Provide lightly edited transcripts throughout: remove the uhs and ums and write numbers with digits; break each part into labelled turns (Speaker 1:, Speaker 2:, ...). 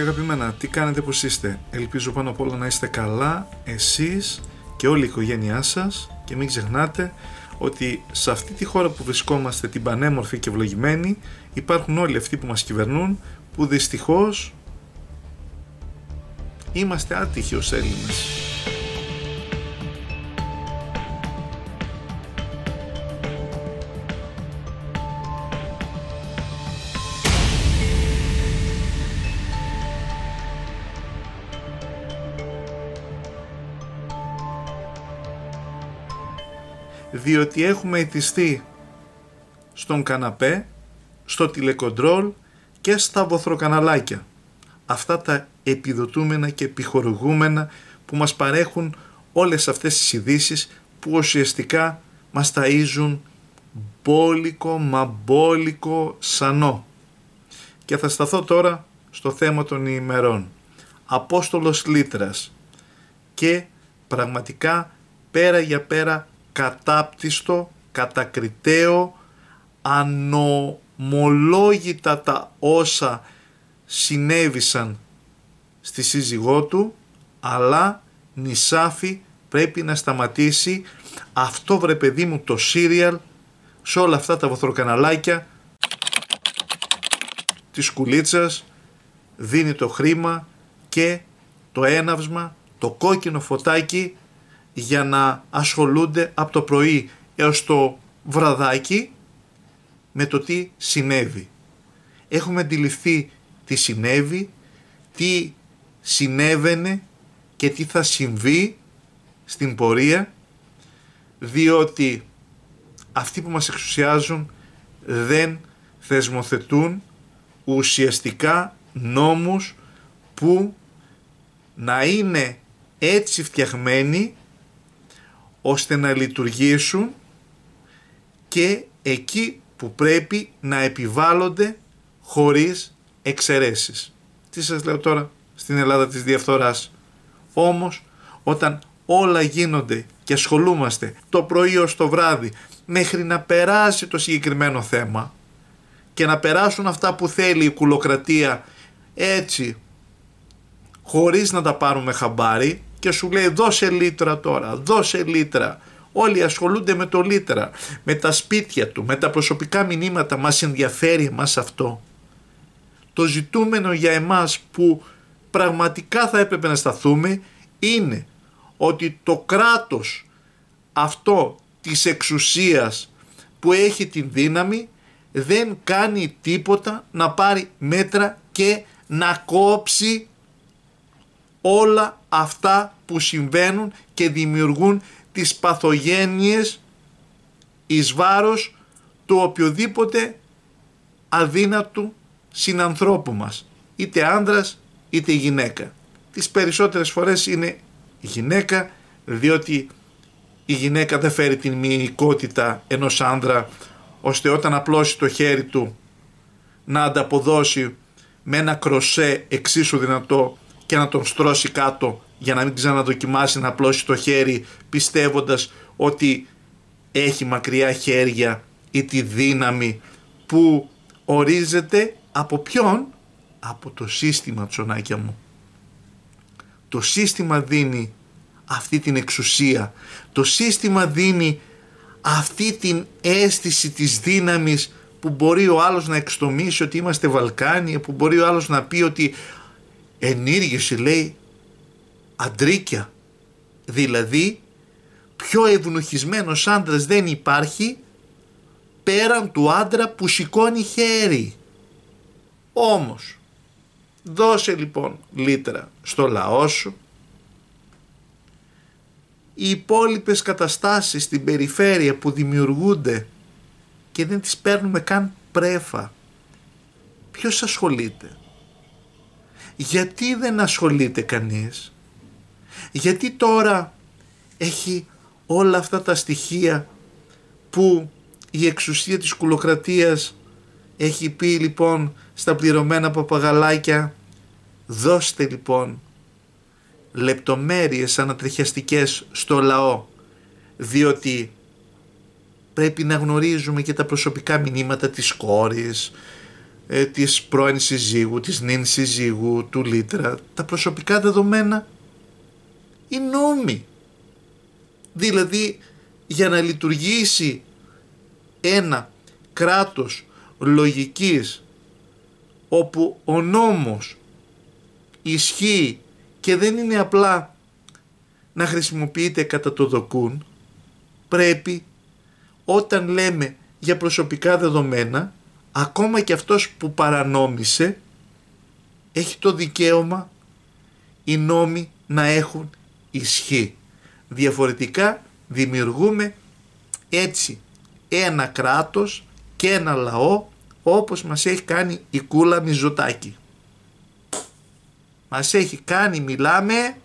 Speaker 1: αγαπημένα, τι κάνετε, πως είστε? Ελπίζω πάνω απ' όλα να είστε καλά εσείς και όλη η οικογένειά σας, και μην ξεχνάτε ότι σε αυτή τη χώρα που βρισκόμαστε, την πανέμορφη και ευλογημένη, υπάρχουν όλοι αυτοί που μας κυβερνούν, που δυστυχώς είμαστε άτυχοι ως Έλληνες. Διότι έχουμε ετιστεί στον καναπέ, στο τηλεκοντρόλ και στα βοθροκαναλάκια. Αυτά τα επιδοτούμενα και επιχορηγούμενα που μας παρέχουν όλες αυτές τις ειδήσεις που ουσιαστικά μας ταΐζουν μπόλικο μαμπόλικο σανό. Και θα σταθώ τώρα στο θέμα των ημερών. Απόστολος Λύτρας και πραγματικά πέρα για πέρα κατάπτυστο, κατακριτέο, ανομολόγητα τα όσα συνέβησαν στη σύζυγό του, αλλά νησάφι πρέπει να σταματήσει αυτό, βρε παιδί μου, το σύριαλ σε όλα αυτά τα βοθροκαναλάκια της κουλίτσας δίνει το χρήμα και το έναυσμα, το κόκκινο φωτάκι για να ασχολούνται από το πρωί έως το βραδάκι με το τι συνέβη. Έχουμε αντιληφθεί τι συνέβη, τι συνέβαινε και τι θα συμβεί στην πορεία, διότι αυτοί που μας εξουσιάζουν δεν θεσμοθετούν ουσιαστικά νόμους που να είναι έτσι φτιαγμένοι ώστε να λειτουργήσουν και εκεί που πρέπει να επιβάλλονται χωρίς εξαιρέσεις. Τι σας λέω τώρα στην Ελλάδα της διαφθοράς? Όμως όταν όλα γίνονται και ασχολούμαστε το πρωί ως το βράδυ μέχρι να περάσει το συγκεκριμένο θέμα και να περάσουν αυτά που θέλει η κουλοκρατία έτσι χωρίς να τα πάρουμε χαμπάρι, και σου λέει δώσε λίτρα τώρα, δώσε λίτρα. Όλοι ασχολούνται με το λίτρα, με τα σπίτια του, με τα προσωπικά μηνύματα. Μας ενδιαφέρει εμάς αυτό? Το ζητούμενο για εμάς που πραγματικά θα έπρεπε να σταθούμε είναι ότι το κράτος αυτό της εξουσίας που έχει την δύναμη δεν κάνει τίποτα να πάρει μέτρα και να κόψει όλα αυτά που συμβαίνουν και δημιουργούν τις παθογένειες εις βάρος του οποιοδήποτε αδύνατου συνανθρώπου μας, είτε άνδρας είτε γυναίκα. Τις περισσότερες φορές είναι γυναίκα, διότι η γυναίκα δεν φέρει την μυϊκότητα ενός άνδρα ώστε όταν απλώσει το χέρι του να ανταποδώσει με ένα κροσέ εξίσου δυνατό και να τον στρώσει κάτω για να μην ξαναδοκιμάσει να απλώσει το χέρι πιστεύοντας ότι έχει μακριά χέρια ή τη δύναμη που ορίζεται από ποιον? Από το σύστημα, τσονάκια μου. Το σύστημα δίνει αυτή την εξουσία. Το σύστημα δίνει αυτή την αίσθηση της δύναμης που μπορεί ο άλλος να εξτομίσει ότι είμαστε Βαλκάνια, που μπορεί ο άλλος να πει ότι ενήργηση, λέει, αντρίκια. Δηλαδή πιο ευνοχισμένος άντρας δεν υπάρχει πέραν του άντρα που σηκώνει χέρι. Όμως δώσε λοιπόν λίτρα στο λαό σου. Οι υπόλοιπες καταστάσεις στην περιφέρεια που δημιουργούνται και δεν τις παίρνουμε καν πρέφα, ποιος ασχολείται? Γιατί δεν ασχολείται κανείς? Γιατί τώρα έχει όλα αυτά τα στοιχεία που η εξουσία της κουλοκρατίας έχει πει λοιπόν στα πληρωμένα παπαγαλάκια? Δώστε λοιπόν λεπτομέρειες ανατριχιαστικές στο λαό, διότι πρέπει να γνωρίζουμε και τα προσωπικά μηνύματα της κόρης, της πρώην συζύγου, της νυν συζύγου, του Λίτρα. Τα προσωπικά δεδομένα, οι νόμοι. Δηλαδή, για να λειτουργήσει ένα κράτος λογικής όπου ο νόμος ισχύει και δεν είναι απλά να χρησιμοποιείται κατά το δοκούν, πρέπει όταν λέμε για προσωπικά δεδομένα, ακόμα και αυτός που παρανόμησε έχει το δικαίωμα οι νόμοι να έχουν ισχύ. Διαφορετικά δημιουργούμε έτσι ένα κράτος και ένα λαό όπως μας έχει κάνει η Κούλα Μητσοτάκη. Μας έχει κάνει, μιλάμε,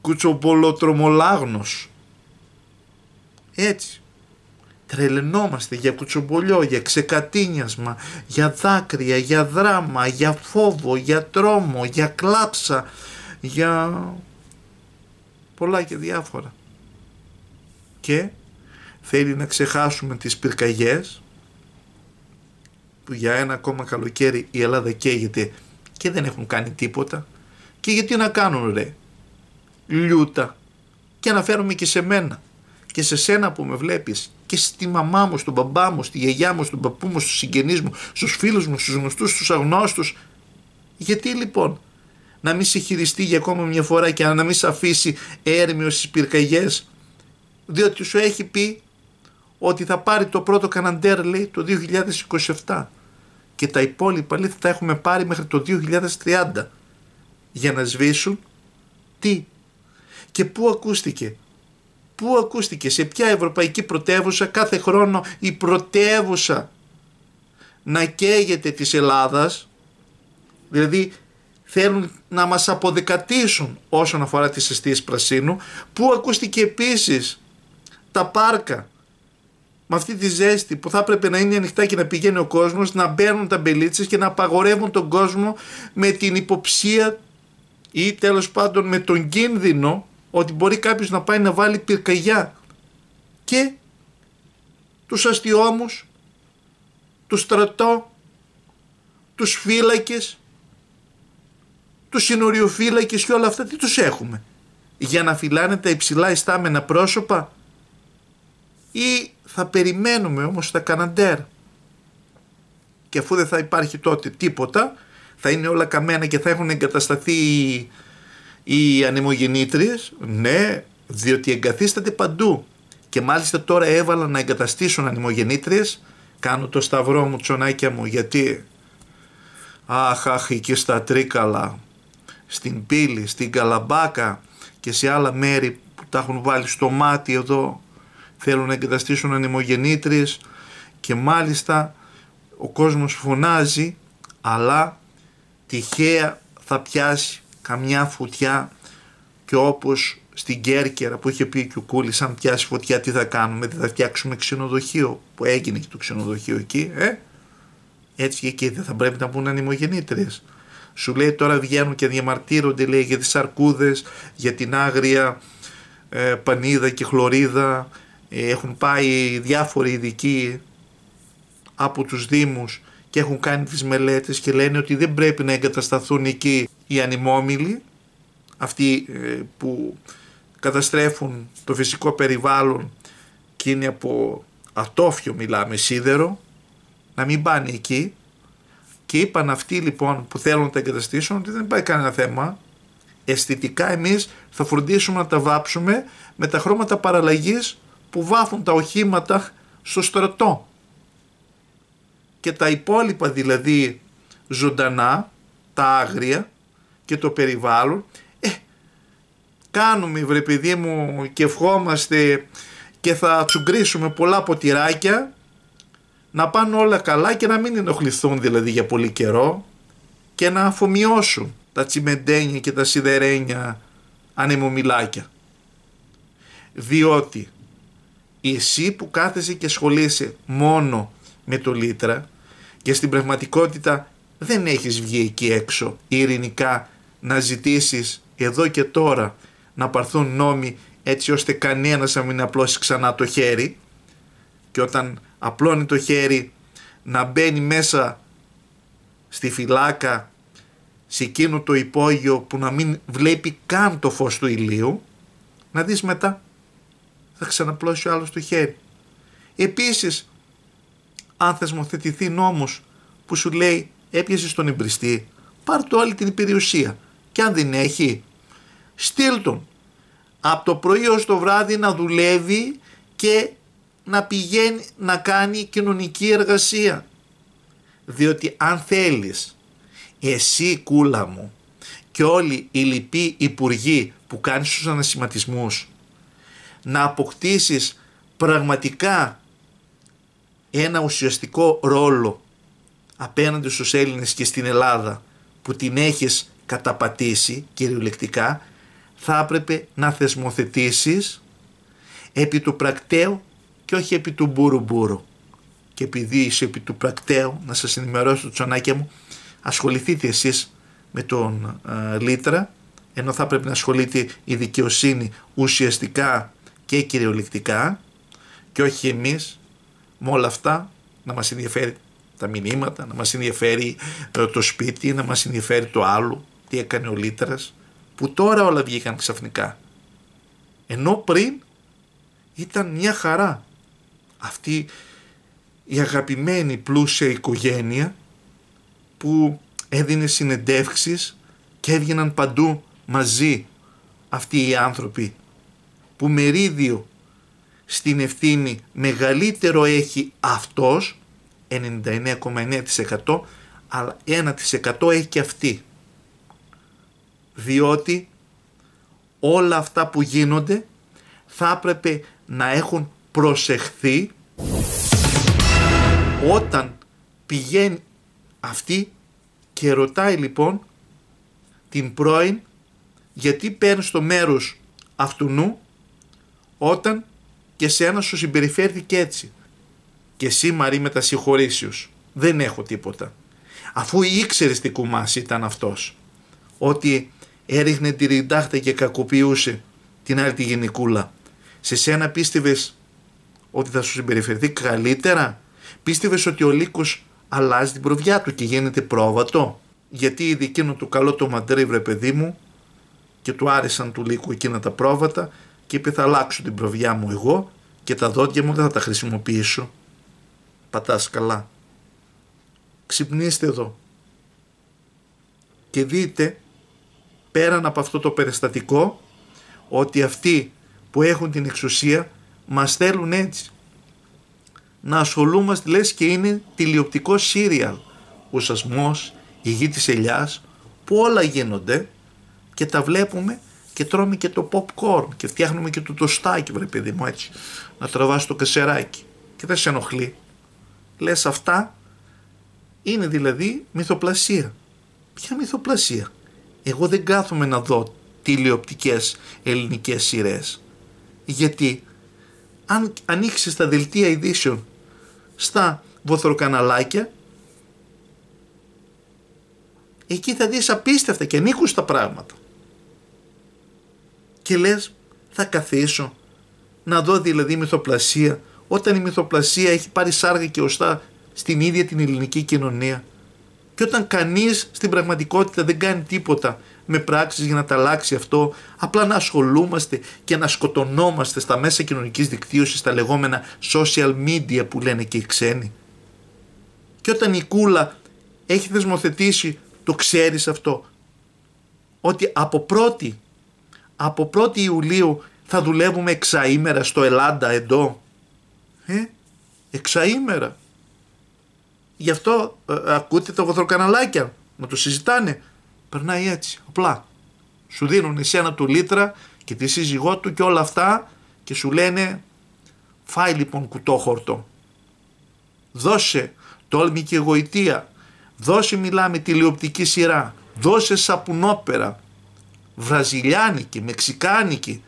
Speaker 1: κουτσομπολοτρομολάγνος. Έτσι. Τρελαινόμαστε για κουτσομπολιό, για ξεκατίνιασμα, για δάκρυα, για δράμα, για φόβο, για τρόμο, για κλάψα, για πολλά και διάφορα. Και θέλει να ξεχάσουμε τις πυρκαγιές που για ένα ακόμα καλοκαίρι η Ελλάδα καίγεται και δεν έχουν κάνει τίποτα. Και γιατί να κάνουν ρε λιούτα, και αναφέρομαι και σε μένα και σε σένα που με βλέπεις και στη μαμά μου, στον μπαμπά μου, στη γιαγιά μου, στον παππού μου, στους συγγενείς μου, στους φίλους μου, στους γνωστούς, στους αγνώστους. Γιατί λοιπόν να μην σε χειριστεί για ακόμα μια φορά και να μην σε αφήσει έρμειο στις πυρκαγιές, διότι σου έχει πει ότι θα πάρει το πρώτο Καναντέρ, λέει, το 2027 και τα υπόλοιπα, λέει, θα τα έχουμε πάρει μέχρι το 2030 για να σβήσουν τι και πού ακούστηκε. Πού ακούστηκε, σε ποια ευρωπαϊκή πρωτεύουσα κάθε χρόνο η πρωτεύουσα να καίγεται της Ελλάδας, δηλαδή θέλουν να μας αποδεκατήσουν όσον αφορά τις εστίες πρασίνου. Πού ακούστηκε επίσης τα πάρκα με αυτή τη ζέστη που θα έπρεπε να είναι ανοιχτά και να πηγαίνει ο κόσμος, να μπαίνουν τα μπελίτσες και να απαγορεύουν τον κόσμο με την υποψία ή τέλος πάντων με τον κίνδυνο ότι μπορεί κάποιος να πάει να βάλει πυρκαγιά. Και τους αστιώμους, τους στρατό, τους φύλακες, τους συνοριοφύλακες και όλα αυτά τι τους έχουμε? Για να φυλάνε τα υψηλά ιστάμενα πρόσωπα? Ή θα περιμένουμε όμως τα Καναντέρ? Και αφού δεν θα υπάρχει τότε τίποτα, θα είναι όλα καμένα και θα έχουν εγκατασταθεί οι ανεμογεννήτριες, ναι, διότι εγκαθίσταται παντού. Και μάλιστα τώρα έβαλα να εγκαταστήσουν ανεμογεννήτριες. Κάνω το σταυρό μου, τσονάκια μου, γιατί αχ, εκεί στα Τρίκαλα, στην Πύλη, στην Καλαμπάκα και σε άλλα μέρη που τα έχουν βάλει στο μάτι εδώ, θέλουν να εγκαταστήσουν ανεμογεννήτριες και μάλιστα ο κόσμος φωνάζει, αλλά τυχαία θα πιάσει καμιά φωτιά και όπως στην Κέρκυρα που είχε πει και ο Κούλης, αν πιάσει φωτιά τι θα κάνουμε, δεν θα φτιάξουμε ξενοδοχείο, που έγινε και το ξενοδοχείο εκεί, έτσι και εκεί δεν θα πρέπει να μπουν ανεμογεννήτριες? Σου λέει τώρα βγαίνουν και διαμαρτύρονται, λέει, για τις αρκούδες, για την άγρια πανίδα και χλωρίδα. Έχουν πάει διάφοροι ειδικοί από τους δήμους και έχουν κάνει τις μελέτες και λένε ότι δεν πρέπει να εγκατασταθούν εκεί οι ανεμόμυλοι, αυτοί που καταστρέφουν το φυσικό περιβάλλον και είναι από ατόφιο, μιλάμε, σίδερο, να μην πάνε εκεί. Και είπαν αυτοί λοιπόν που θέλουν να τα εγκαταστήσουν ότι δεν υπάρχει κανένα θέμα. Αισθητικά εμείς θα φροντίσουμε να τα βάψουμε με τα χρώματα παραλλαγής που βάφουν τα οχήματα στο στρατό. Και τα υπόλοιπα δηλαδή ζωντανά, τα άγρια και το περιβάλλον, κάνουμε βρε παιδί μου και ευχόμαστε και θα τσουγκρίσουμε πολλά ποτηράκια να πάνε όλα καλά και να μην ενοχληθούν δηλαδή για πολύ καιρό και να αφομοιώσουν τα τσιμεντένια και τα σιδερένια ανεμομυλάκια. Διότι εσύ που κάθεσαι και ασχολείσαι μόνο με το Λίτρα και στην πραγματικότητα δεν έχεις βγει εκεί έξω ειρηνικά να ζητήσεις εδώ και τώρα να πάρθουν νόμοι έτσι ώστε κανένας να μην απλώσει ξανά το χέρι, και όταν απλώνει το χέρι να μπαίνει μέσα στη φυλάκα, σε εκείνο το υπόγειο που να μην βλέπει καν το φως του ηλίου, να δεις μετά θα ξαναπλώσει ο άλλος το χέρι. Επίσης, αν θεσμοθετηθεί νόμος που σου λέει έπιασες τον εμπριστή, πάρ' το όλη την περιουσία, και αν δεν έχει, στείλ τον από το πρωί ως το βράδυ να δουλεύει και να πηγαίνει να κάνει κοινωνική εργασία. Διότι αν θέλεις εσύ, κούλα μου, και όλοι οι λοιποί υπουργοί που κάνεις τους ανασηματισμούς να αποκτήσεις πραγματικά ένα ουσιαστικό ρόλο απέναντι στους Έλληνες και στην Ελλάδα που την έχεις καταπατήσει κυριολεκτικά, θα έπρεπε να θεσμοθετήσεις επί του πρακτέου και όχι επί του μπούρου. Και επειδή είσαι επί του πρακτέου, να σας ενημερώσω, τσονάκια μου, ασχοληθείτε εσείς με τον Λίτρα, ενώ θα πρέπει να ασχολείται η δικαιοσύνη ουσιαστικά και κυριολεκτικά, και όχι εμείς με όλα αυτά. Να μας ενδιαφέρει τα μηνύματα, να μας ενδιαφέρει το σπίτι, να μας ενδιαφέρει το άλλο, τι έκανε ο Λίτρας, που τώρα όλα βγήκαν ξαφνικά, ενώ πριν ήταν μια χαρά. Αυτή η αγαπημένη πλούσια οικογένεια που έδινε συνεντεύξεις και έβγαιναν παντού μαζί αυτοί οι άνθρωποι, που μερίδιο στην ευθύνη μεγαλύτερο έχει αυτός, 99,9%, αλλά 1% έχει και αυτή. Διότι όλα αυτά που γίνονται θα έπρεπε να έχουν προσεχθεί όταν πηγαίνει αυτή και ρωτάει λοιπόν την πρώην γιατί παίρνεις το μέρος αυτουνού όταν και σένα σου συμπεριφέρθηκε έτσι. Και εσύ, Μαρή, με τα συγχωρήσεως, δεν έχω τίποτα. Αφού ήξερες τι κουμάς ήταν αυτός, ότι έριχνε τη ριντάχτα και κακοποιούσε την άλλη τη γενικούλα, σε σένα πίστευες ότι θα σου συμπεριφερθεί καλύτερα? Πίστευες ότι ο λύκος αλλάζει την προβιά του και γίνεται πρόβατο? Γιατί είδε εκείνο το καλό το μαντρί, βρε παιδί μου, και του άρεσαν του λύκου εκείνα τα πρόβατα και είπε θα αλλάξω την προβιά μου εγώ και τα δόντια μου δεν θα τα χρησιμοποιήσω. Πατάς καλά. Ξυπνήστε εδώ και δείτε πέραν από αυτό το περιστατικό ότι αυτοί που έχουν την εξουσία μας θέλουν έτσι να ασχολούμαστε, λες και είναι τηλεοπτικό σύριαλ, ο Σασμός, η Γη της Ελιάς, που όλα γίνονται και τα βλέπουμε και τρώμε και το popcorn και φτιάχνουμε και το τοστάκι, βρε παιδί μου, έτσι να τραβάς το κασεράκι και δεν σε ενοχλεί. Λες αυτά είναι δηλαδή μυθοπλασία. Ποια μυθοπλασία? Εγώ δεν κάθομαι να δω τηλεοπτικές ελληνικές σειρές, γιατί αν ανοίξεις τα δελτία ειδήσεων στα βοθροκαναλάκια, εκεί θα δεις απίστευτα και ανήκουστα πράγματα και λες θα καθίσω να δω δηλαδή μυθοπλασία, όταν η μυθοπλασία έχει πάρει σάρκα και οστά στην ίδια την ελληνική κοινωνία, και όταν κανείς στην πραγματικότητα δεν κάνει τίποτα με πράξεις για να τα αλλάξει αυτό, απλά να ασχολούμαστε και να σκοτωνόμαστε στα μέσα κοινωνικής δικτύωσης, στα λεγόμενα social media που λένε και οι ξένοι. Και όταν η κούλα έχει θεσμοθετήσει, το ξέρεις αυτό, ότι από 1η Ιουλίου θα δουλεύουμε εξαήμερα στο Ελλάδα εδώ. Εξαήμερα. Γι' αυτό ακούτε τα βοθροκαναλάκια να το συζητάνε. Περνάει έτσι, απλά. Σου δίνουν εσένα του Λίτρα και τη σύζυγό του και όλα αυτά και σου λένε φάει λοιπόν κουτόχορτο. Δώσε τόλμη και γοητεία. Δώσε μιλάμε τηλεοπτική σειρά. Δώσε σαπουνόπερα. Βραζιλιάνικη, μεξικάνικη.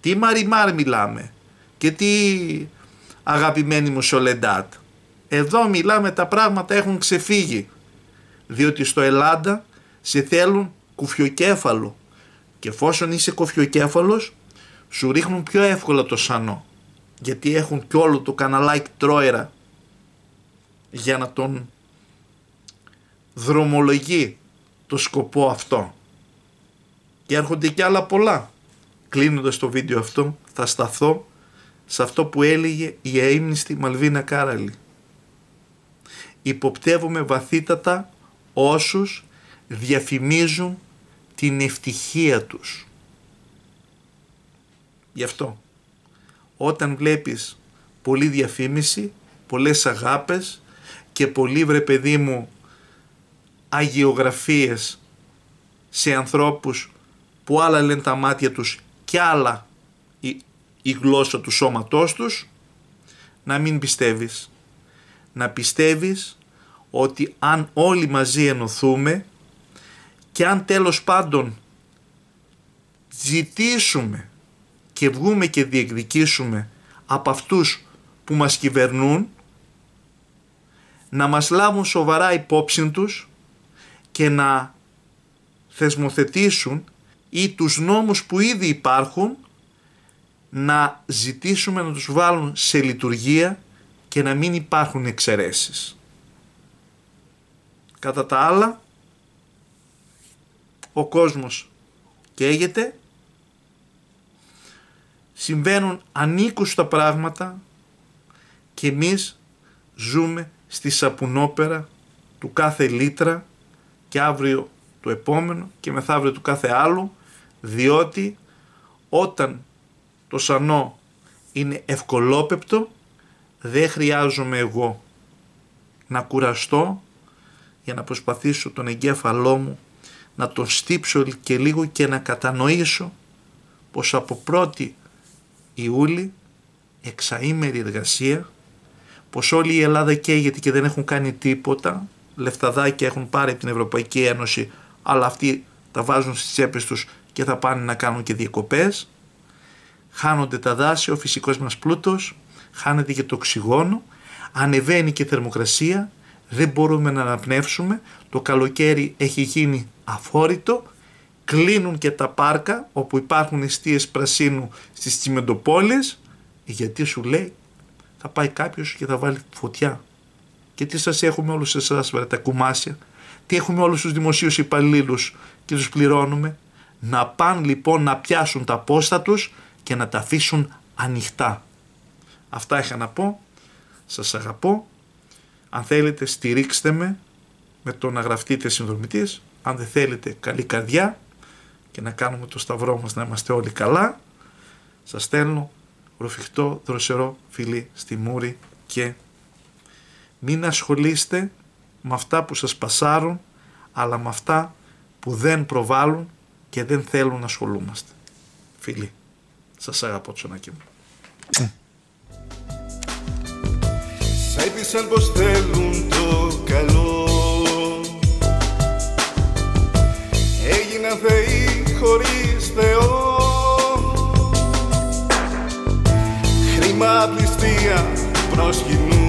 Speaker 1: Τι Μαριμάρ μιλάμε. Και τι αγαπημένη μου Σολεντάτ. Εδώ μιλάμε, τα πράγματα έχουν ξεφύγει. Διότι στο Ελλάδα σε θέλουν κουφιοκέφαλο. Και εφόσον είσαι κουφιοκέφαλος, σου ρίχνουν πιο εύκολα το σανό. Γιατί έχουν κι όλο το καναλάκι τρόιρα για να τον δρομολογεί το σκοπό αυτό. Και έρχονται κι άλλα πολλά. Κλείνοντας το βίντεο αυτό θα σταθώ σε αυτό που έλεγε η αείμνηστη Μαλβίνα Κάραλη. Υποπτεύομαι βαθύτατα όσους διαφημίζουν την ευτυχία τους. Γι' αυτό όταν βλέπεις πολλή διαφήμιση, πολλές αγάπες και πολύ, βρε παιδί μου, αγιογραφίες σε ανθρώπους που άλλα λένε τα μάτια τους και άλλα η γλώσσα του σώματός τους, να μην πιστεύεις. Να πιστεύεις ότι αν όλοι μαζί ενωθούμε και αν τέλος πάντων ζητήσουμε και βγούμε και διεκδικήσουμε από αυτούς που μας κυβερνούν, να μας λάβουν σοβαρά υπόψη τους και να θεσμοθετήσουν ή τους νόμους που ήδη υπάρχουν να ζητήσουμε να τους βάλουν σε λειτουργία και να μην υπάρχουν εξαιρέσεις. Κατά τα άλλα, ο κόσμος καίγεται, συμβαίνουν ανήκουστα πράγματα και εμείς ζούμε στη σαπουνόπερα του κάθε λίτρα και αύριο του επόμενου και μεθαύριο του κάθε άλλου, διότι όταν το σανό είναι ευκολόπεπτο δεν χρειάζομαι εγώ να κουραστώ για να προσπαθήσω τον εγκέφαλό μου να τον στύψω και λίγο και να κατανοήσω πως από 1η Ιούλη εξαήμερη εργασία, πως όλη η Ελλάδα καίγεται και δεν έχουν κάνει τίποτα, λεφταδάκια έχουν πάρει από την Ευρωπαϊκή Ένωση, αλλά αυτοί τα βάζουν στις τσέπες τους και θα πάνε να κάνουν και διακοπές. Χάνονται τα δάση, ο φυσικός μας πλούτος, χάνεται και το οξυγόνο, ανεβαίνει και η θερμοκρασία, δεν μπορούμε να αναπνεύσουμε, το καλοκαίρι έχει γίνει αφόρητο, κλείνουν και τα πάρκα όπου υπάρχουν εστίες πρασίνου στις τσιμεντοπόλεις, γιατί σου λέει θα πάει κάποιος και θα βάλει φωτιά. Και τι σας έχουμε όλους εσάς, τα κουμάσια, τι έχουμε όλους τους δημοσίους υπαλλήλους και τους πληρώνουμε? Να πάνε λοιπόν να πιάσουν τα πόστα τους και να τα αφήσουν ανοιχτά. Αυτά είχα να πω. Σας αγαπώ. Αν θέλετε στηρίξτε με το να γραφτείτε συνδρομητής. Αν δεν θέλετε, καλή καρδιά και να κάνουμε το σταυρό μας να είμαστε όλοι καλά. Σας στέλνω ροφιχτό δροσερό φιλί στη μούρη και μην ασχολείστε με αυτά που σας πασάρουν, αλλά με αυτά που δεν προβάλλουν και δεν θέλουν να ασχολούμαστε. Φιλί. Σας αγαπώ, Τσονάκη μου.
Speaker 2: Σ' έπεισαν πως θέλουν το καλό, έγιναν θεοί χωρίς Θεό. Χρήμα, πληστεία, προσκυνούν